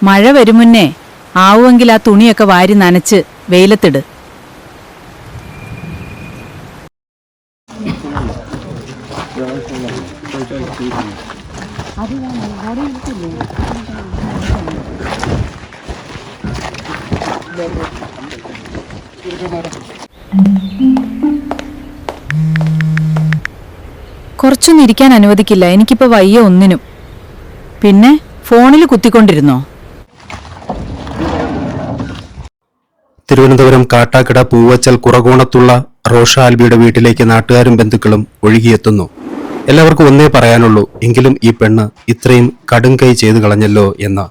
മഴ വരും മുന്നേ ആവുമെങ്കിൽ ആ തുണിയൊക്കെ വാരി നനച്ച് വെയിലത്തിട്. കുറച്ചൊന്നും ഇരിക്കാൻ അനുവദിക്കില്ല. എനിക്കിപ്പോ വയ്യ ഒന്നിനും. പിന്നെ ഫോണിൽ കുത്തിക്കൊണ്ടിരുന്നോ? തിരുവനന്തപുരം കാട്ടാക്കട പൂവച്ചൽ കുറകോണത്തുള്ള റോഷ ആൽബിയുടെ വീട്ടിലേക്ക് നാട്ടുകാരും ബന്ധുക്കളും ഒഴുകിയെത്തുന്നു. എല്ലാവർക്കും ഒന്നേ പറയാനുള്ളൂ, എങ്കിലും ഈ പെണ്ണ് ഇത്രയും കടും കൈ ചെയ്തു കളഞ്ഞല്ലോ എന്ന്.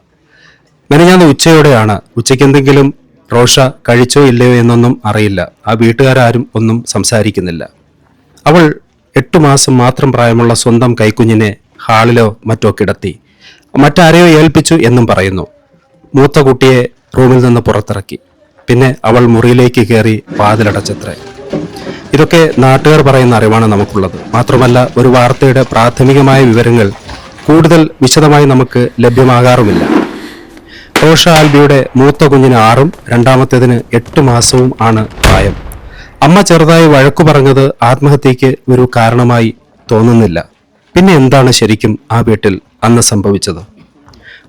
മെനഞ്ഞാന്ന് ഉച്ചയോടെയാണ്. ഉച്ചയ്ക്ക് എന്തെങ്കിലും റോഷ കഴിച്ചോ ഇല്ലയോ എന്നൊന്നും അറിയില്ല. ആ വീട്ടുകാരും ഒന്നും സംസാരിക്കുന്നില്ല. അവൾ 8 മാസം മാത്രം പ്രായമുള്ള സ്വന്തം കൈക്കുഞ്ഞിനെ ഹാളിലോ മറ്റോ കിടത്തി. മറ്റാരെയോ ഏൽപ്പിച്ചു എന്നും പറയുന്നു. മൂത്ത കുട്ടിയെ റൂമിൽ നിന്ന് പുറത്തിറക്കി. പിന്നെ അവൾ മുറിയിലേക്ക് കയറി വാതിലടച്ചത്രേ. ഇതൊക്കെ നാട്ടുകാർ പറയുന്ന അറിവാണ് നമുക്കുള്ളത്. മാത്രമല്ല, ഒരു വാർത്തയുടെ പ്രാഥമികമായ വിവരങ്ങൾ കൂടുതൽ വിശദമായി നമുക്ക് ലഭ്യമാകാറുമില്ല. റോഷ ആൽബിയുടെ മൂത്ത കുഞ്ഞിന് 6ഉം രണ്ടാമത്തേതിന് 8 മാസവും ആണ് പ്രായം. അമ്മ ചെറുതായി വഴക്കു പറഞ്ഞത് ആത്മഹത്യക്ക് ഒരു കാരണമായി തോന്നുന്നില്ല. പിന്നെ എന്താണ് ശരിക്കും ആ വീട്ടിൽ അന്ന് സംഭവിച്ചത്?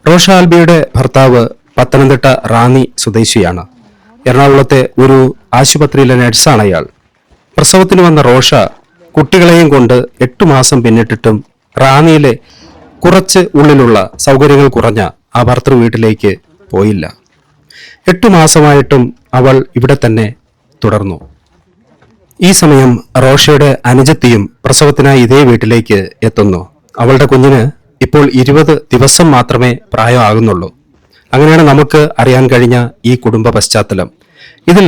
റോഷ ആൽബിയുടെ ഭർത്താവ് പത്തനംതിട്ട റാന്നി സ്വദേശിയാണ്. എറണാകുളത്തെ ഒരു ആശുപത്രിയിലെ നഴ്സാണ് അയാൾ. പ്രസവത്തിന് വന്ന റോഷ കുട്ടികളെയും കൊണ്ട് 8 മാസം പിന്നിട്ടിട്ടും റാന്നിയിലെ കുറച്ച് ഉള്ളിലുള്ള സൗകര്യങ്ങൾ കുറഞ്ഞ ആ ഭർത്തൃ വീട്ടിലേക്ക് പോയില്ല. 8 മാസമായിട്ടും അവൾ ഇവിടെ തന്നെ തുടർന്നു. ഈ സമയം റോഷയുടെ അനുജത്തിയും പ്രസവത്തിനായി ഇതേ വീട്ടിലേക്ക് എത്തുന്നു. അവളുടെ കുഞ്ഞിന് ഇപ്പോൾ 20 ദിവസം മാത്രമേ പ്രായമാകുന്നുള്ളൂ. അങ്ങനെയാണ് നമുക്ക് അറിയാൻ കഴിഞ്ഞ ഈ കുടുംബ പശ്ചാത്തലം. ഇതിൽ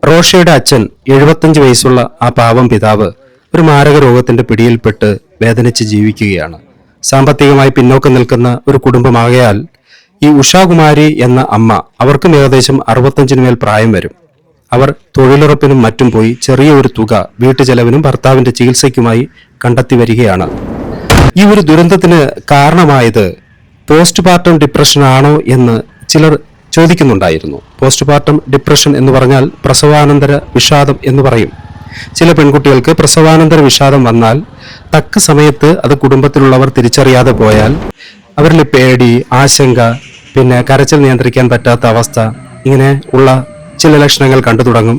റോഷയുടെ അച്ഛൻ 75 വയസ്സുള്ള ആ പാവം പിതാവ് ഒരു മാരക രോഗത്തിന്റെ പിടിയിൽപ്പെട്ട് വേദനിച്ച് ജീവിക്കുകയാണ്. സാമ്പത്തികമായി പിന്നോക്കം നിൽക്കുന്ന ഒരു കുടുംബമാകയാൽ ഈ ഉഷാകുമാരി എന്ന അമ്മ, അവർക്കും ഏകദേശം 65 മേൽ പ്രായം വരും. അവർ തൊഴിലുറപ്പിനും മറ്റും പോയി ചെറിയ ഒരു തുക വീട്ടുചെലവിനും ഭർത്താവിന്റെ ചികിത്സയ്ക്കുമായി കണ്ടെത്തി വരികയാണ്. ഈ ഒരു ദുരന്തത്തിന് കാരണമായത് പോസ്റ്റ്മോർട്ടം ഡിപ്രഷൻ ആണോ എന്ന് ചിലർ ചോദിക്കുന്നുണ്ടായിരുന്നു. പോസ്റ്റ്മോർട്ടം ഡിപ്രഷൻ എന്ന് പറഞ്ഞാൽ പ്രസവാനന്തര വിഷാദം എന്ന് പറയും. ചില പെൺകുട്ടികൾക്ക് പ്രസവാനന്തര വിഷാദം വന്നാൽ തക്ക സമയത്ത് അത് കുടുംബത്തിലുള്ളവർ തിരിച്ചറിയാതെ പോയാൽ അവരിൽ പേടി, ആശങ്ക, പിന്നെ കരച്ചിൽ നിയന്ത്രിക്കാൻ പറ്റാത്ത അവസ്ഥ, ഇങ്ങനെ ഉള്ള ചില ലക്ഷണങ്ങൾ കണ്ടു തുടങ്ങും.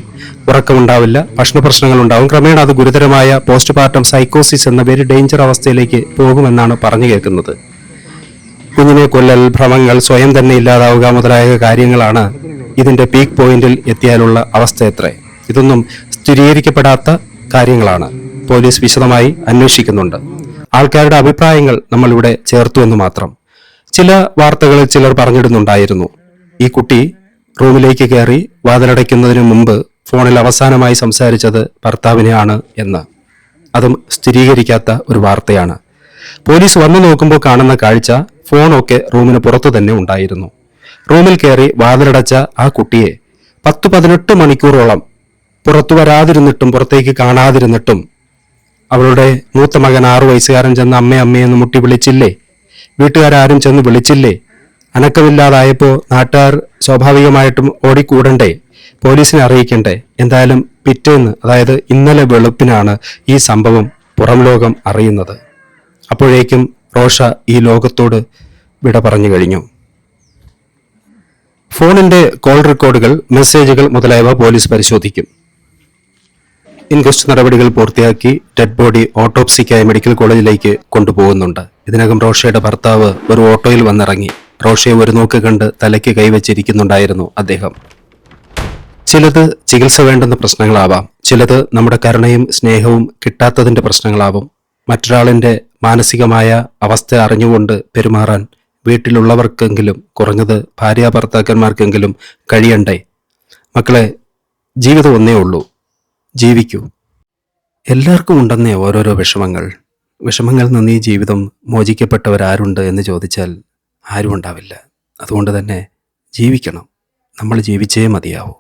ഉറക്കമുണ്ടാവില്ല, ഭക്ഷണ പ്രശ്നങ്ങൾ ഉണ്ടാവും. ക്രമേണ അത് ഗുരുതരമായ പോസ്റ്റ്മോർട്ടം സൈക്കോസിസ് എന്ന വെരി ഡേഞ്ചർ അവസ്ഥയിലേക്ക് പോകുമെന്നാണ് പറഞ്ഞു കേൾക്കുന്നത്. കുഞ്ഞിനെ കൊല്ലൽ, ഭ്രമങ്ങൾ, സ്വയം തന്നെ ഇല്ലാതാവുക മുതലായ കാര്യങ്ങളാണ് ഇതിന്റെ പീക്ക് പോയിന്റിൽ എത്തിയാലുള്ള അവസ്ഥയത്രേ. ഇതൊന്നും സ്ഥിരീകരിക്കപ്പെടാത്ത കാര്യങ്ങളാണ്. പോലീസ് വിശദമായി അന്വേഷിക്കുന്നുണ്ട്. ആൾക്കാരുടെ അഭിപ്രായങ്ങൾ നമ്മൾ ഇവിടെ ചേർത്തു എന്ന് മാത്രം. ചില വാർത്തകളിൽ ചിലർ പറഞ്ഞിടുന്നുണ്ടായിരുന്നു, ഈ കുട്ടി റൂമിലേക്ക് കയറി വാതിലടയ്ക്കുന്നതിന് മുമ്പ് ഫോണിൽ അവസാനമായി സംസാരിച്ചത് ഭർത്താവിനെയാണ് എന്ന്. അതും സ്ഥിരീകരിക്കാത്ത ഒരു വാർത്തയാണ്. പോലീസ് വന്നു നോക്കുമ്പോൾ കാണുന്ന കാഴ്ച, ഫോണൊക്കെ റൂമിന് പുറത്തു തന്നെ ഉണ്ടായിരുന്നു. റൂമിൽ കയറി വാതിലടച്ച ആ കുട്ടിയെ 10-18 മണിക്കൂറോളം പുറത്തു വരാതിരുന്നിട്ടും പുറത്തേക്ക് കാണാതിരുന്നിട്ടും അവളുടെ മൂത്ത മകൻ 6 വയസ്സുകാരൻ ചെന്ന് അമ്മയെന്ന് മുട്ടി വിളിച്ചില്ലേ? വീട്ടുകാരും ചെന്ന് വിളിച്ചില്ലേ? അനക്കമില്ലാതായപ്പോൾ നാട്ടുകാർ സ്വാഭാവികമായിട്ടും ഓടിക്കൂടണ്ടേ? പോലീസിനെ അറിയിക്കണ്ടേ? എന്തായാലും പിറ്റേന്ന്, അതായത് ഇന്നലെ വെളുപ്പിനാണ് ഈ സംഭവം പുറം ലോകം അറിയുന്നത്. അപ്പോഴേക്കും റോഷ ഈ ലോകത്തോട് വിട പറഞ്ഞു കഴിഞ്ഞു. ഫോണിന്റെ കോൾ റെക്കോർഡുകൾ, മെസ്സേജുകൾ മുതലായവ പോലീസ് പരിശോധിക്കും. ഇൻക്വസ്റ്റ് നടപടികൾ പൂർത്തിയാക്കി ഡെഡ് ബോഡി ഓട്ടോപ്സിക്കായി മെഡിക്കൽ കോളേജിലേക്ക് കൊണ്ടുപോകുന്നുണ്ട്. ഇതിനകം റോഷയുടെ ഭർത്താവ് ഒരു ഓട്ടോയിൽ വന്നിറങ്ങി. റോഷയെ ഒരു നോക്ക് കണ്ട് തലയ്ക്ക് കൈവച്ചിരിക്കുന്നുണ്ടായിരുന്നു അദ്ദേഹം. ചിലത് ചികിത്സ വേണ്ടുന്ന പ്രശ്നങ്ങളാവാം, ചിലത് നമ്മുടെ കരുണയും സ്നേഹവും കിട്ടാത്തതിന്റെ പ്രശ്നങ്ങളാവും. മറ്റൊരാളിന്റെ മാനസികമായ അവസ്ഥ അറിഞ്ഞുകൊണ്ട് പെരുമാറാൻ വീട്ടിലുള്ളവർക്കെങ്കിലും, കുറഞ്ഞത് ഭാര്യാഭർത്താക്കന്മാർക്കെങ്കിലും കഴിയണ്ടേ? മക്കളെ, ജീവിതം ഒന്നേ ഉള്ളൂ, ജീവിക്കൂ. എല്ലാവർക്കും ഉണ്ടെന്നേ ഓരോരോ വിഷമങ്ങളിൽ നിന്ന് ഈ ജീവിതം മോചിക്കപ്പെട്ടവരാരുണ്ട് എന്ന് ചോദിച്ചാൽ ആരും ഉണ്ടാവില്ല. അതുകൊണ്ട് തന്നെ ജീവിക്കണം. നമ്മൾ ജീവിച്ചേ മതിയാവൂ.